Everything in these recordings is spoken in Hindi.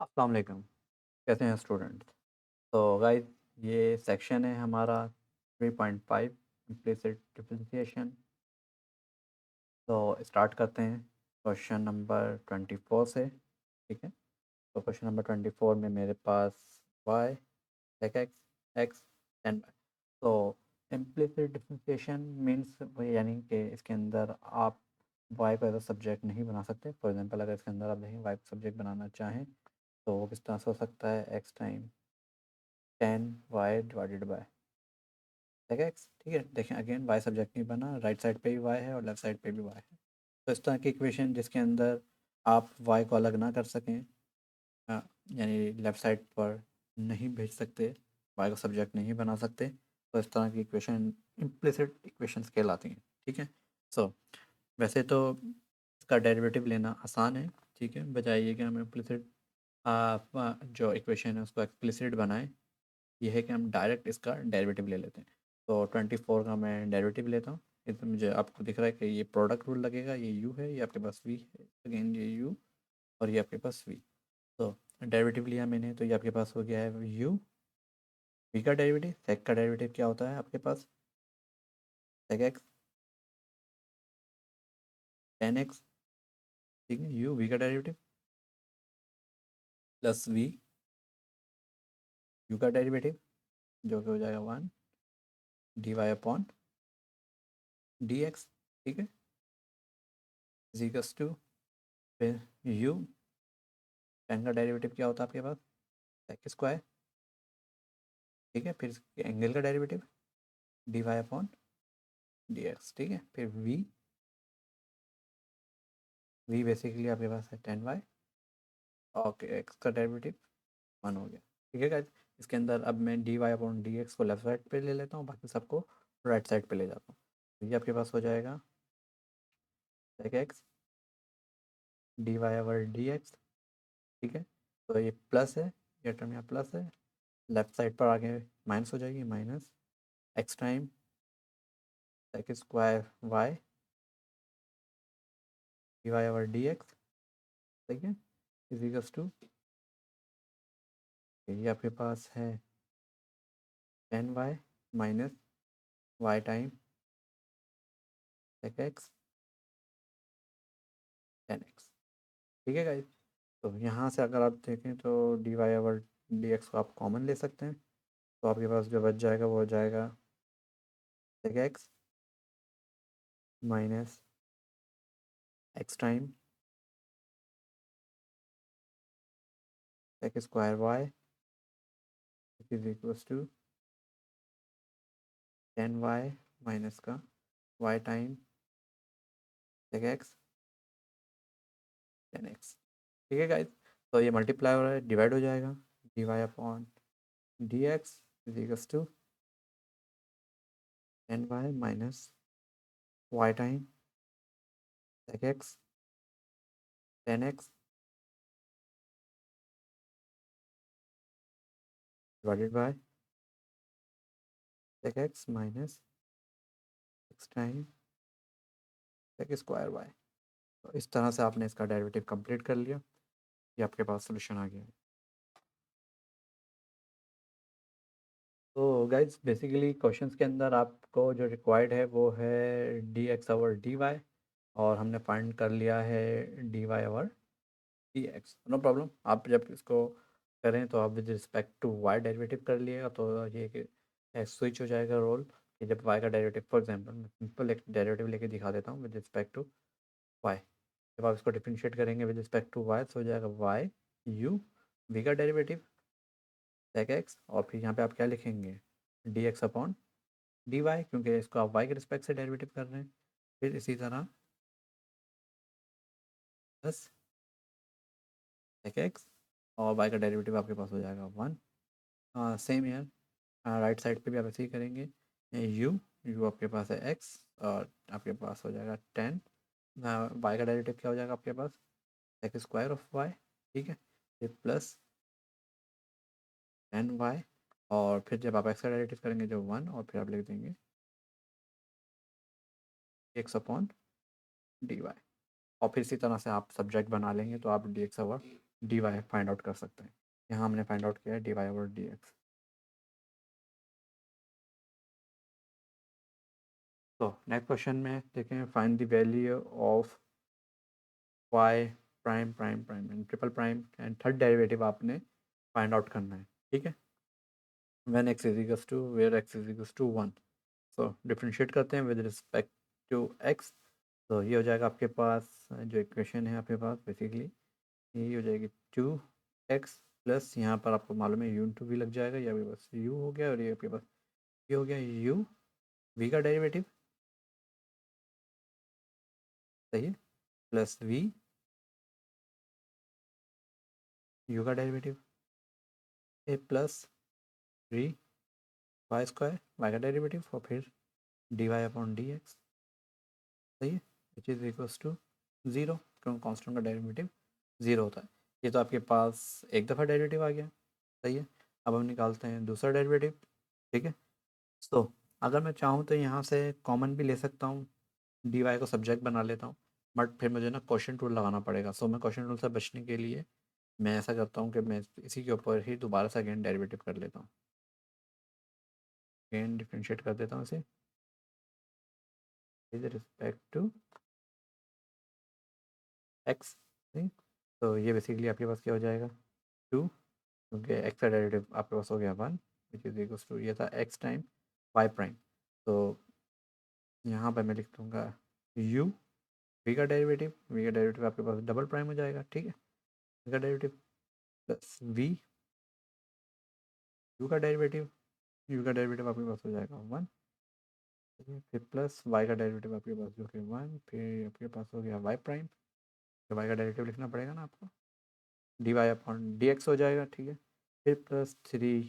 अस्सलाम वालेकुम। कैसे हैं स्टूडेंट्स? तो गाइस ये सेक्शन है हमारा 3.5 इम्प्लिसिट डिफरेंशिएशन। तो स्टार्ट करते हैं क्वेश्चन नंबर 24 से। ठीक है, तो क्वेश्चन नंबर 24 में मेरे पास y sec x x and y। तो इम्प्लिसिट डिफरेंशिएशन मीन्स यानी कि इसके अंदर आप y को एज अ सब्जेक्ट नहीं बना सकते। फॉर एग्जांपल अगर इसके अंदर आप देखें y को सब्जेक्ट बनाना चाहें तो वो किस तरह से हो सकता है, x time 10y divided by sec x। ठीक है, देखें अगेन y सब्जेक्ट नहीं बना, राइट साइड पे भी y है और लेफ्ट साइड पे भी y है। तो इस तरह की इक्वेशन जिसके अंदर आप y को अलग ना कर सकें, यानी लेफ़्ट साइड पर नहीं भेज सकते, y को सब्जेक्ट नहीं बना सकते, तो इस तरह की इक्वेशन इम्प्लिसिट इक्वेशंस कहलाती हैं। ठीक है, सो वैसे तो इसका डेरिवेटिव लेना आसान है। ठीक है, बजाय ये कि हम इम्प्लिसिट जो इक्वेशन है उसको एक्सप्लिसिट बनाएं, ये है कि हम डायरेक्ट इसका डेरिवेटिव ले लेते हैं। तो 24 का मैं डेरिवेटिव लेता हूँ। इसमें मुझे आपको दिख रहा है कि ये प्रोडक्ट रूल लगेगा, ये u है, ये आपके पास v है, अगेन ये u और ये आपके पास v। तो डेरिवेटिव लिया मैंने, तो ये आपके पास हो गया है u। v का डेरिवेटिव, sec का डेरिवेटिव क्या होता है आपके पास, sec x tan x। ठीक है, u v का डेरिवेटिव प्लस v u का डेरिवेटिव जो कि हो जाएगा 1 dy अपॉन dx। ठीक है, इजिकल्स टू फिर u tan का डेरिवेटिव क्या होता है आपके पास, sec स्क्वायर। ठीक है, फिर एंगल का derivative d y upon d x. ठीक है, फिर वी बेसिकली आपके पास है 10y। ओके, एक्स का डेरिवेटिव 1 हो गया। ठीक है गाइस, इसके अंदर अब मैं d y upon d x को लेफ्ट साइड पे ले लेता हूँ, बाकी सबको राइट साइड पे ले जाता हूँ। तो ये आपके पास हो जाएगा sec x d y over d x. ठीक है, तो ये प्लस है, ये टर्म यहाँ प्लस है, लेफ्ट साइड पर आगे माइनस हो जाएगी, minus x time sec square y d y over d x. ठीक है, इजिकल्स टू ये आपके पास है 10y minus y time sec x 10x। ठीक है गाइस, तो यहाँ से अगर आप देखें तो d y over d x को आप कॉमन ले सकते हैं, तो आपके पास जो बच जाएगा वो हो जाएगा sec x minus x time sec square y is equals to 10y minus का y time sec x 10x। ठीक है गाइस, तो ये मल्टीप्लाई हो रहा है, डिवाइड हो जाएगा, d y upon d x is equals to 10y minus y time sec x 10x divided by sec x minus x time sec square y. तो इस तरह से आपने इसका डेरिवेटिव कंप्लीट कर लिया, ये आपके पास सोल्यूशन आ गया है। तो गाइज बेसिकली क्वेश्चंस के अंदर आपको जो रिक्वायर्ड है वो है d x over d y, और हमने फाइंड कर लिया है d y over d x. No problem, आप जब इसको करें तो आप with respect to y derivative कर लिएगा, तो ये कि स्विच हो जाएगा रोल, कि जब वाई का डेरिवेटिव, फॉर एग्जांपल मैं सिंपल एक डेरिवेटिव लेके दिखा देता हूँ विद रिस्पेक्ट टू वाई। जब आप इसको डिफ्रेंशिएट करेंगे विद रिस्पेक्ट टू वाई तो हो जाएगा वाई यू वी का डेरिवेटिव sec x, और फिर यहाँ पे आप क्या लिखेंगे, d x upon d y, क्योंकि इसको आप वाई के रिस्पेक्ट से डेरिवेटिव कर रहे हैं। फिर इसी तरह बस sec x और वाई का डेरिवेटिव आपके पास हो जाएगा 1। सेम ईयर राइट साइड पे भी आप ऐसे ही करेंगे, यू यू आपके पास है x और आपके पास हो जाएगा 10। वाई का डेरिवेटिव क्या हो जाएगा आपके पास, sec स्क्वायर ऑफ वाई। ठीक है, फिर प्लस 10y, और फिर जब आप एक्स का डेरिवेटिव करेंगे जो 1, और फिर आप लिख देंगे एक्स अपॉन डी वाई, और फिर इसी तरह से आप सब्जेक्ट बना लेंगे तो आप d x over d y find out कर सकते हैं। यहाँ हमने फाइंड आउट किया है डी वाई और डी एक्स। तो नेक्स्ट क्वेश्चन में देखें, find the value of y prime prime prime and triple prime and third derivative आपने फाइंड आउट करना है, ठीक है। When x is equals to where x is equals to 1। So differentiate करते हैं विद रिस्पेक्ट टू एक्स। तो ये हो जाएगा आपके पास जो इक्वेशन है आपके पास बेसिकली ये हो जाएगी 2x प्लस यहाँ पर आपको मालूम है यू इंटू वी लग जाएगा, ये आपके पास u हो गया और ये आपके पास ये हो गया u v का डेरिवेटिव, सही है, प्लस v u का डेरिवेटिव ए प्लस 3 y² y का डेरिवेटिव और फिर dy अपॉन dx, सही है, विच इज़ इक्वल्स टू 0 क्योंकि कांस्टेंट का डेरिवेटिव 0 होता है। ये तो आपके पास एक दफ़ा डेरिवेटिव आ गया, सही है। अब हम निकालते हैं दूसरा डेरिवेटिव, ठीक है। तो अगर मैं चाहूँ तो यहाँ से कॉमन भी ले सकता हूँ, डी वाई को सब्जेक्ट बना लेता हूँ, बट फिर मुझे ना क्वेश्चन टूल लगाना पड़ेगा। सो मैं क्वेश्चन टूल से बचने के लिए मैं ऐसा करता हूँ कि मैं इसी के ऊपर ही दोबारा से अगेन डेरिवेटिव कर लेता हूँ, अगेन डिफ्रेंशिएट कर देता हूँ इसे विद रिस्पेक्ट टू एक्स। तो ये बेसिकली आपके पास क्या हो जाएगा 2, क्योंकि एक्स का डेरिवेटिव आपके पास हो गया 1 विच इज इक्वल्स टू ये था एक्स टाइम वाई प्राइम। तो यहाँ पर मैं लिख दूँगा u वी का डेरिवेटिव आपके पास डबल प्राइम हो जाएगा, ठीक है, वी का डेरिवेटिव प्लस वी यू का डेरिवेटिव आपके पास हो जाएगा 1, फिर प्लस वाई का डेरिवेटिव आपके पास जो कि 1, फिर आपके पास हो गया वाई प्राइम, तो वाई का डेरिवेटिव लिखना पड़ेगा ना आपको, d y upon d x हो जाएगा, ठीक है, फिर प्लस 3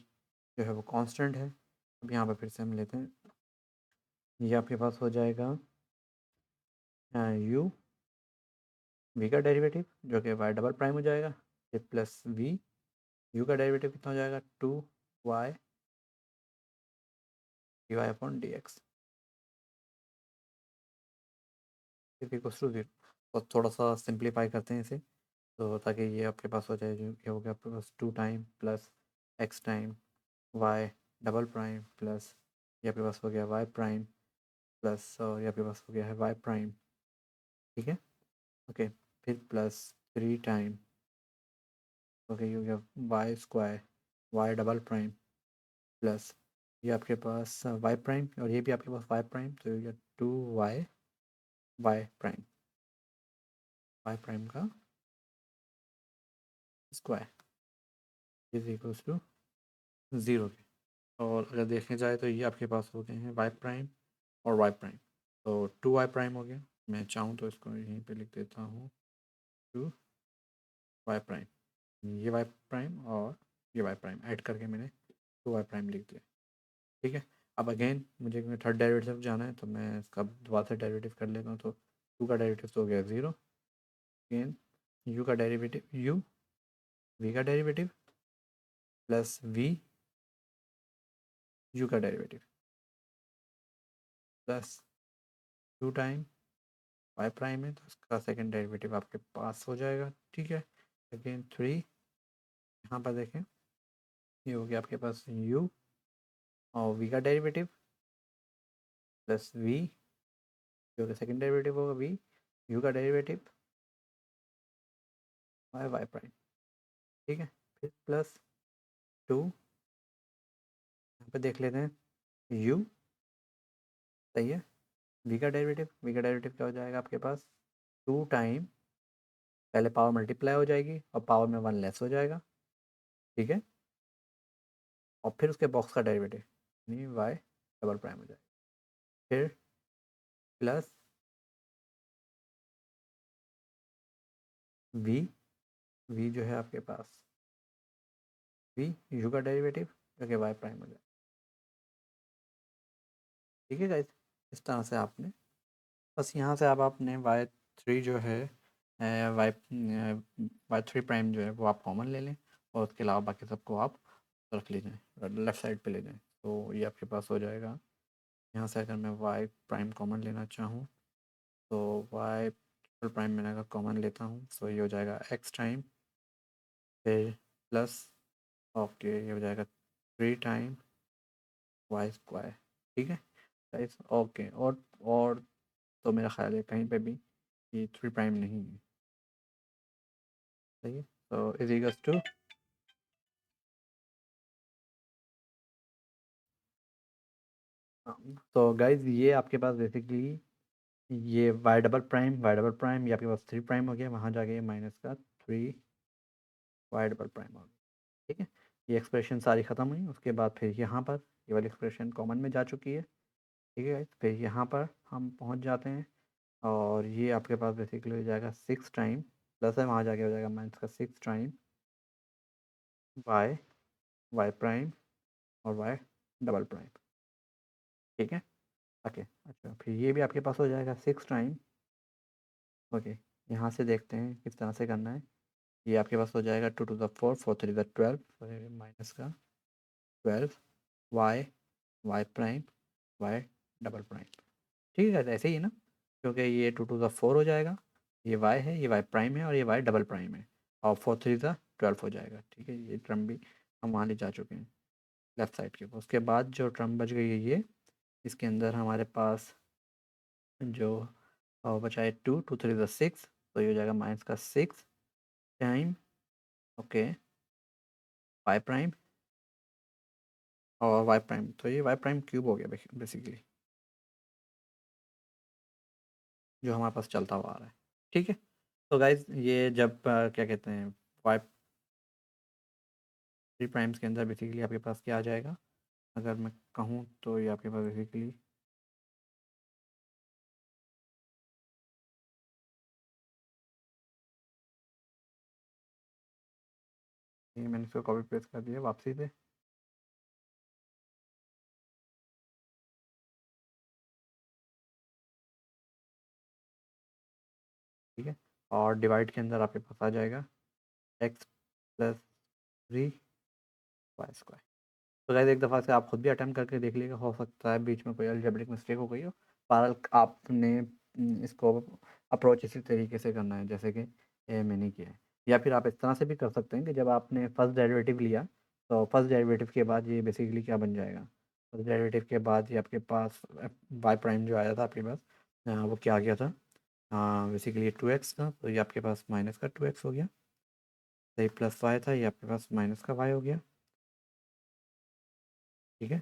जो है वो कांस्टेंट है। अब यहाँ पर फिर से हम लेते हैं, ये आपके पास हो जाएगा यू वी का डेरिवेटिव जो कि वाई डबल प्राइम हो जाएगा, फिर प्लस वी यू का डेरिवेटिव कितना हो जाएगा 2y d y upon d x equals to 0। और थोड़ा सा सिंप्लीफाई करते हैं इसे, तो ताकि ये आपके पास हो जाए, जो ये हो गया आपके पास 2 time plus x time y double prime plus ये आपके पास हो गया वाई प्राइम प्लस और ये आपके पास हो गया है वाई प्राइम, ठीक है, ओके, फिर प्लस 3 टाइम ओके ये हो गया y² Y double prime plus ये आपके पास वाई प्राइम और ये भी आपके पास वाई प्राइम, तो ये हो गया 2y वाई प्राइम का स्क्वायर इज इक्वल्स टू 0 के। और अगर देखने जाए तो ये आपके पास हो गए हैं वाई प्राइम और वाई प्राइम, तो 2y प्राइम हो गया, मैं चाहूँ तो इसको यहीं पे लिख देता हूँ 2y प्राइम, ये वाई प्राइम और ये वाई प्राइम ऐड करके मैंने 2y प्राइम लिख दिया, ठीक है। अब अगेन मुझे थर्ड डेरिवेटिव जाना है, तो मैं इसका दोबारा से डेरिवेटिव कर लेता हूँ। तो 2 का डेरिवेटिव तो हो गया 0, अगेन यू का डेरिवेटिव यू वी का डेरिवेटिव प्लस वी यू का derivative plus 2 time y prime है, तो इसका सेकंड डेरिवेटिव आपके पास हो जाएगा, ठीक है, अगेन 3 यहाँ पर देखें ये हो गया आपके पास u और v का डेरिवेटिव प्लस v जो कि सेकंड डेरिवेटिव होगा v u का डेरिवेटिव वाई प्राइम, ठीक है, फिर प्लस 2 यहाँ पे देख लेते हैं u, सही है, वी का डेरिवेटिव क्या हो जाएगा आपके पास 2 टाइम पहले पावर मल्टीप्लाई हो जाएगी और पावर में 1 लेस हो जाएगा, ठीक है, और फिर उसके बॉक्स का डेरिवेटिव यानी वाई डबल प्राइम हो जाएगा, फिर प्लस वी वी जो है आपके पास वी यू का डेरिवेटिव जो कि वाई प्राइम हो जाएगा, ठीक है गाइस। इस तरह से आपने बस यहाँ से अब आपने y3 जो है वाई y3 प्राइम जो है वो आप कॉमन ले लें और उसके अलावा बाकी सबको आप रख ले जाएँ, लेफ़्ट साइड पे ले जाएँ, तो ये आपके पास हो जाएगा। यहाँ से अगर मैं y प्राइम कॉमन लेना चाहूँ तो y ट्रिपल प्राइम मैंने अगर कॉमन लेता हूँ तो ये हो जाएगा x टाइम फिर प्लस, ओके, ये हो जाएगा 3 टाइम वाई स्क्वायर। ठीक है गाइस, ओके। और तो मेरा ख्याल है कहीं पे भी ये 3 प्राइम नहीं है। सही है, तो इज इक्वल्स टू, तो गाइज ये आपके पास बेसिकली ये वाई डबल प्राइम ये आपके पास 3 प्राइम हो गया, वहाँ जाके माइनस का 3 वाई डबल प्राइम हो गया। ठीक है, ये एक्सप्रेशन सारी ख़त्म हुई। उसके बाद फिर यहाँ पर ये वाली एक्सप्रेशन कॉमन में जा चुकी है। ठीक है गाइज, फिर यहाँ पर हम पहुँच जाते हैं और ये आपके पास बेसिकली हो जाएगा 6 टाइम, प्लस है वहाँ जाके हो जाएगा माइनस का 6 टाइम वाई वाई प्राइम और वाई डबल प्राइम। ठीक है, ओके। अच्छा, फिर ये भी आपके पास हो जाएगा 6 टाइम। ओके, यहाँ से देखते हैं किस तरह से करना है। ये आपके पास हो जाएगा 2 to the 4, 4 3 12, माइनस का 12 y y prime y double prime. ठीक है, ऐसे ही है ना, क्योंकि ये 2 to the 4 हो जाएगा, ये वाई है, ये वाई प्राइम है और ये वाई डबल प्राइम है, और 4 3 12 हो जाएगा। ठीक है, ये टर्म भी हम वहाँ ले जा चुके हैं लेफ्ट साइड के ऊपर। उसके बाद जो टर्म बच गई है ये, इसके अंदर हमारे पास जो बचा है 2 2 3 6, तो ये हो जाएगा माइनस का 6 टाइम, ओके, वाई प्राइम और वाई प्राइम, तो ये वाई प्राइम क्यूब हो गया बेसिकली, जो हमारे पास चलता हुआ आ रहा है। ठीक है, तो गाइज ये जब क्या कहते हैं, वाई 3 प्राइम्स के अंदर बेसिकली आपके पास क्या आ जाएगा, अगर मैं कहूँ तो ये आपके पास बेसिकली ये मैंने इसको कॉपी पेस्ट कर दिया वापसी से। ठीक है, और डिवाइड के अंदर आपके पास आ जाएगा x+3 वाई स्क्वायर। तो गाइस एक दफ़ा से आप खुद भी अटेम्प्ट करके देख लीजिएगा, हो सकता है बीच में कोई अलजेब्रिक मिस्टेक हो गई हो। बहरहाल आपने इसको अप्रोच इसी तरीके से करना है जैसे कि ये मैंने किया है, या फिर आप इस तरह से भी कर सकते हैं कि जब आपने फर्स्ट डेरिवेटिव लिया, तो फर्स्ट डेरिवेटिव के बाद ये बेसिकली क्या बन जाएगा, फर्स्ट डेरिवेटिव के बाद ये आपके पास वाई प्राइम जो आया था आपके पास, वो क्या आ गया था, हाँ बेसिकली ये 2x था, तो ये आपके पास माइनस का 2x हो गया। तो ये प्लस वाई था, ये आपके पास माइनस का वाई हो गया। ठीक है,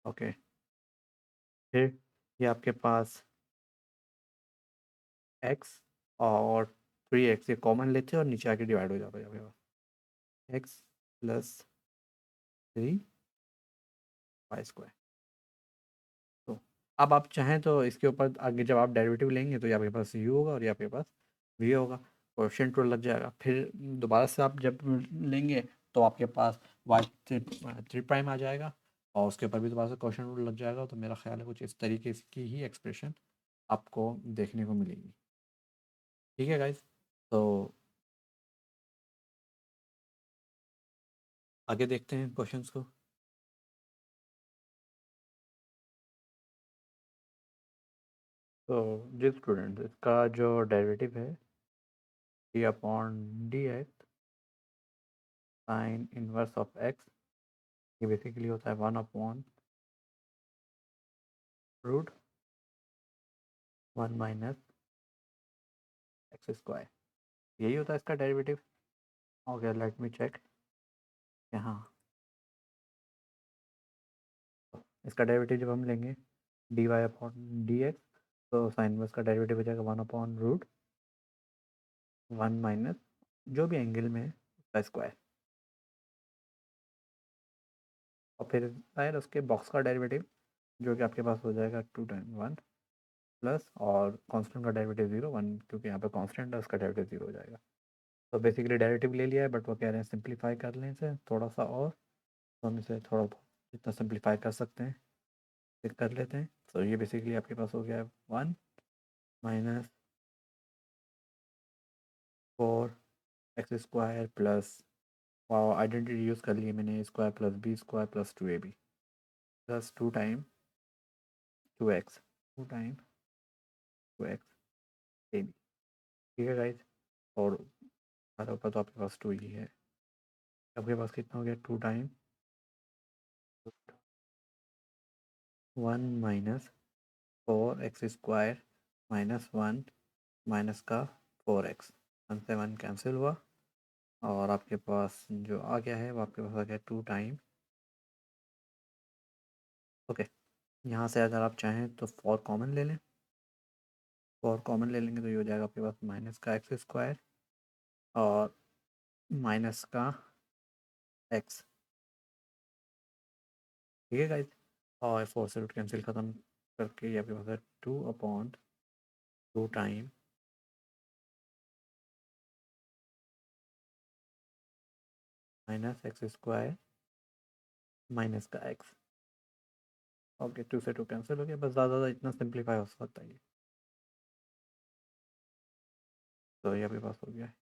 ओके। फिर ये आपके पास एक्स और 3x ये कॉमन लेते हैं और नीचे आके डिवाइड हो जाता है आपके पास x+3 वाई स्क्वायर। तो अब आप चाहें तो इसके ऊपर आगे जब आप डेरिवेटिव लेंगे तो ये आपके पास u होगा और ये आपके पास v होगा, कोएफिशिएंट रूल लग जाएगा। फिर दोबारा से आप जब लेंगे तो आपके पास वाई 3 प्राइम आ जाएगा और उसके ऊपर भी दोबारा से कोएफिशिएंट रूल लग जाएगा। तो मेरा ख्याल है कुछ इस तरीके की ही एक्सप्रेशन आपको देखने को मिलेगी। ठीक है गाइज, तो आगे देखते हैं क्वेश्चंस को। तो जी स्टूडेंट, इसका जो डेरिवेटिव है d/dx sine inverse of x, ये बेसिकली होता है 1/√1 माइनस एक्स स्क्वायर, यही होता है इसका derivative. Okay, let me check. यहाँ इसका डेरिवेटिव जब हम लेंगे dy/dx, तो साइन इनवर्स का डेरिवेटिव हो जाएगा 1/√1 माइनस जो भी एंगल में है उसका स्क्वायर, और फिर शायद उसके बॉक्स का डेरिवेटिव जो कि आपके पास हो जाएगा 2 टाइम 1 प्लस, और कांस्टेंट का डेरिवेटिव 0 1, क्योंकि यहाँ पे कांस्टेंट है उसका डेरिवेटिव 0 हो जाएगा। तो बेसिकली डेरिवेटिव ले लिया है, बट वो कह रहे हैं सिंप्लीफाई कर लें इसे थोड़ा सा, और तो हम इसे थोड़ा बहुत जितना सिंप्लीफाई कर सकते हैं फिर कर लेते हैं। तो ये बेसिकली आपके पास हो गया है 1 - 4x² प्लस, आइडेंटिटी यूज़ कर ली मैंने, square plus b square plus 2ab plus 2 time 2x, 2 time 2x ab। ठीक है गाइज, और हमारे ऊपर तो आपके पास 2 ही है। आपके पास कितना हो गया 2 time 1 minus 4x² minus 1 minus का 4x 1 से 1 कैंसिल हुआ और आपके पास जो आ गया है वो आपके पास आ गया 2 टाइम ओके। यहाँ से अगर आप चाहें तो 4 कॉमन ले लें, 4 कॉमन ले लेंगे तो ये हो जाएगा आपके पास माइनस का x² और माइनस का x। ठीक है गाइस, और 4 से रूट कैंसिल ख़त्म करके ये आपके पास है 2/2 टाइम माइनस x² माइनस का x। ओके 2 से 2 कैंसिल हो गया, बस ज़्यादा इतना सिंप्लीफाई हो सकता है ये। तो ये आपके पास हो गया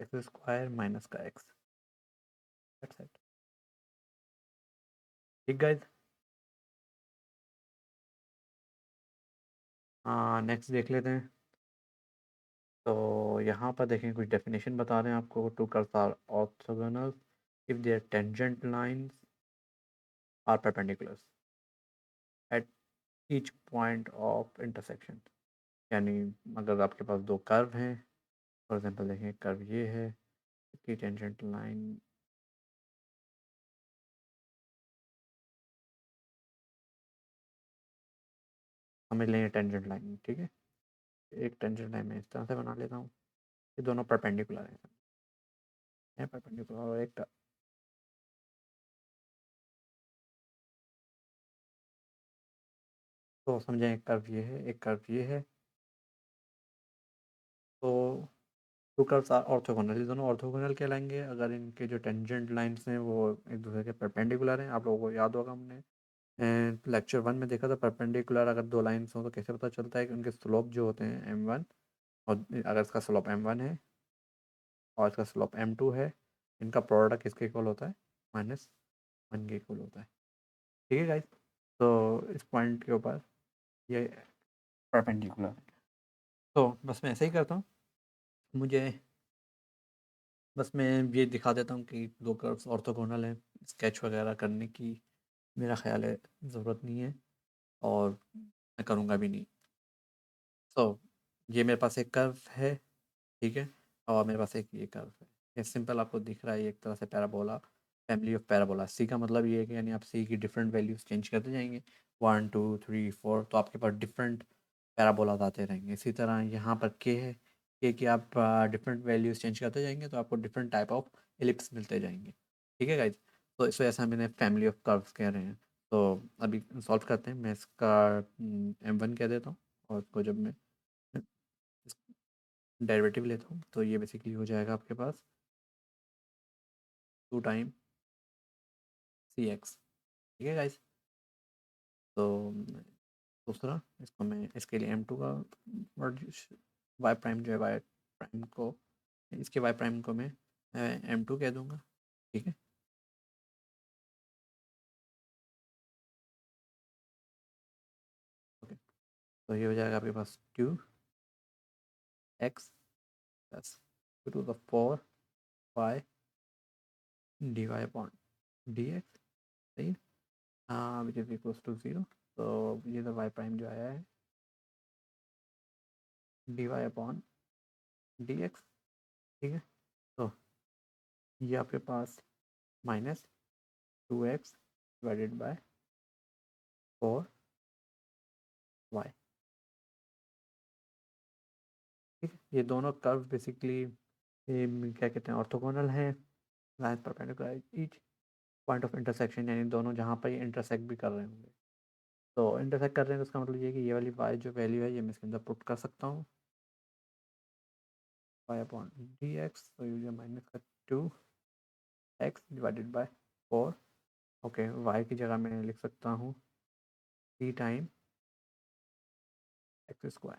x² माइनस का x। That's it. ठीक गाइस, हाँ नेक्स्ट देख लेते हैं। तो यहाँ पर देखें कुछ डेफिनेशन बता रहे हैं आपको। Two curves are orthogonal if their tangent lines are perpendicular at each point of intersection. यानी अगर आपके पास दो कर्व हैं, फॉर एग्जांपल देखें कर्व ये है, इसकी टेंजेंट लाइन हमें लेंगे टेंजेंट लाइन, ठीक है। एक टेंजेंट लाइन मैं इस तरह से बना लेता हूँ, ये दोनों परपेंडिकुलर हैं परपेंडिकुलर। और एक तो समझें एक कर्व ये है, एक कर्व ये है। तो टू कर्व्स आर ऑर्थोगोनल, ये दोनों ऑर्थोगोनल कहलाएंगे अगर इनके जो टेंजेंट लाइंस हैं वो एक दूसरे के परपेंडिकुलर हैं। आप लोगों को याद होगा हमने लेक्चर 1 में देखा था, परपेंडिकुलर अगर दो लाइंस हों तो कैसे पता चलता है कि उनके स्लोप जो होते हैं m1, और अगर इसका स्लोप m1 है और इसका स्लोप m2 है, इनका प्रोडक्ट किसके इक्वल होता है, -1 के इक्वल होता है। ठीक है गाइस, तो इस पॉइंट के ऊपर ये परपेंडिकुलर। तो बस मैं ऐसे ही करता हूँ, मुझे बस मैं ये दिखा देता हूँ कि दो कर्व्स ऑर्थोगोनल हैं। स्केच वगैरह करने की मेरा ख्याल है ज़रूरत नहीं है और मैं करूँगा भी नहीं। तो ये मेरे पास एक कर्व है, ठीक है, और मेरे पास एक ये कर्व है। ये सिंपल आपको दिख रहा है, ये एक तरह से पैराबोला, फैमिली ऑफ पैराबोला। सी का मतलब ये है कि यानी आप सी की डिफरेंट वैल्यूज़ चेंज करते जाएंगे, 1 2 3 4, तो आपके पास डिफरेंट पैराबोलाज आते रहेंगे। इसी तरह यहाँ पर के है, के की आप डिफरेंट वैल्यूज़ चेंज करते जाएंगे तो आपको डिफरेंट टाइप ऑफ एलिप्स मिलते जाएंगे। ठीक है गाइज, तो इस वजह से हम इन्हें फैमिली ऑफ कर्व्स कह रहे हैं। तो अभी सॉल्व करते हैं। मैं इसका m1 कह देता हूँ और इसको जब मैं डेरिवेटिव लेता हूँ तो ये बेसिकली हो जाएगा आपके पास 2 टाइम cx। ठीक है गाइज, तो दूसरा इसको मैं इसके लिए m2 का वाई प्राइम जो है वाई प्राइम को, इसके वाई प्राइम को मैं m2 कह दूंगा। ठीक है, ओके, तो ये हो जाएगा आपके पास 2x plus 2 to the 4 y dy upon dx। सही है, हाँ विच इज इक्वल्स टू 0। तो ये तो वाई प्राइम जो आया है dy अपॉन dx। ठीक है, तो ये आपके पास -2x डिवाइडेड बाय 4y। ठीक है, ये दोनों कर्व बेसिकली क्या कहते हैं, ऑर्थोगोनल है, line perpendicular each point of intersection, यानी दोनों जहाँ पर ये इंटरसेक्ट भी कर रहे होंगे। तो इंटरसेक्ट कर रहे हैं तो इसका मतलब ये है कि ये वाली y जो वैल्यू है ये मैं इसके अंदर पुट कर सकता हूँ, y अपॉन dx। तो ये माइनस का 2x divided by 4। Okay, y की जगह मैं लिख सकता हूँ 3 टाइम x²।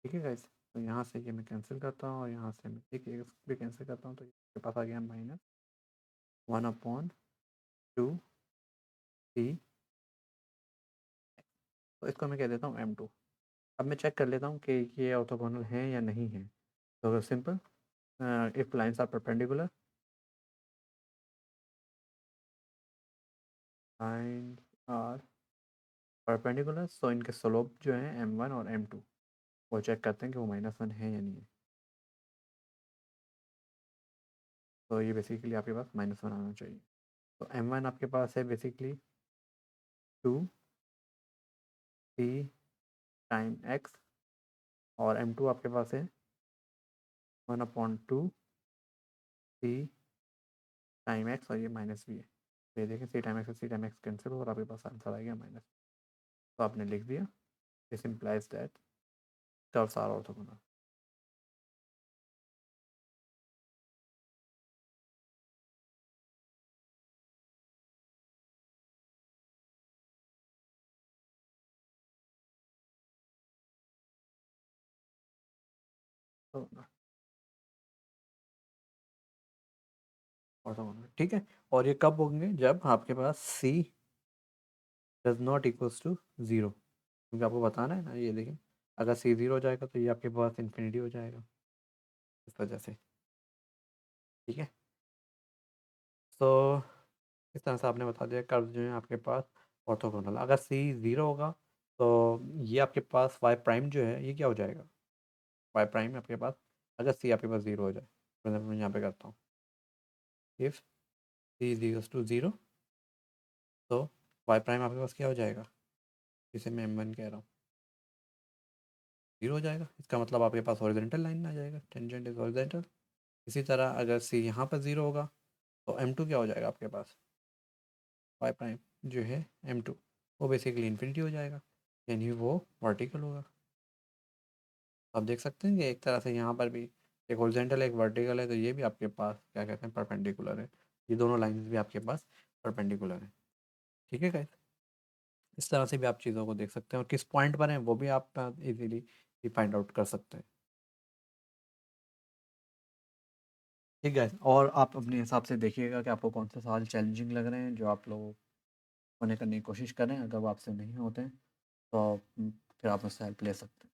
ठीक है गाइस, तो यहाँ से ये मैं कैंसिल करता हूँ और यहाँ से मैं एक एक्स भी कैंसिल करता हूँ, तो ये पास आ गया -1/2 टी। तो इसको मैं कह देता हूँ m2। अब मैं चेक कर लेता हूँ कि ये ऑर्थोगोनल है या नहीं है। तो simple, if lines are perpendicular, lines are perpendicular, so इनके स्लोप जो है m1 और m2 वो चेक करते हैं कि वो -1 है या नहीं है। तो ये बेसिकली आपके पास -1 आना चाहिए। तो m1 आपके पास है बेसिकली 2c टाइम x, और m2 आपके पास है 1/2c टाइम x, और ये माइनस भी है। तो ये देखें c टाइम x से c टाइम x कैंसिल हो और आपके पास आंसर आ गया माइनस। तो आपने लिख दिया, this implies that curves are orthogonal. Orthogonal, ठीक है। और ये कब होंगे? जब आपके पास c does not equals to 0, क्योंकि आपको बताना है ना। ये देखें, अगर c 0 हो जाएगा तो ये आपके पास इन्फिनिटी हो जाएगा, इस वजह से, ठीक है। तो इस तरह से आपने बता दिया कर्व जो है आपके पास ऑर्थोगोनल। अगर c 0 होगा तो ये आपके पास y प्राइम जो है ये क्या हो जाएगा? y प्राइम आपके पास, अगर c आपके पास 0 हो जाए, मतलब मैं यहाँ पे करता हूँ, if c is equals to 0, तो y प्राइम आपके पास क्या हो जाएगा? जिसे मैं m1 कह रहा हूँ, 0 हो जाएगा। इसका मतलब आपके पास हॉरिजॉन्टल लाइन आ जाएगा, टेंजेंट इज हॉरिजॉन्टल। इसी तरह अगर c यहाँ पर 0 होगा तो m2 क्या हो जाएगा आपके पास? y प्राइम जो है m2 वो बेसिकली इन्फिनिटी हो जाएगा, यानी वो वर्टिकल होगा। आप देख सकते हैं कि एक तरह से यहाँ पर भी एक हॉरिजॉन्टल एक वर्टिकल है, तो ये भी आपके पास क्या कहते हैं, परपेंडिकुलर है। ये दोनों लाइंस भी आपके पास परपेंडिकुलर है, ठीक है गाइस। इस तरह से भी आप चीज़ों को देख सकते हैं, और किस पॉइंट पर हैं वो भी आप इजीली फाइंड आउट कर सकते हैं, ठीक है। और आप अपने हिसाब से देखिएगा कि आपको कौन से सवाल चैलेंजिंग लग रहे हैं, जो आप लोग उन्हें करने की कोशिश करें। अगर वो आपसे नहीं होते हैं तो फिर आप मुझसे हेल्प ले सकते हैं।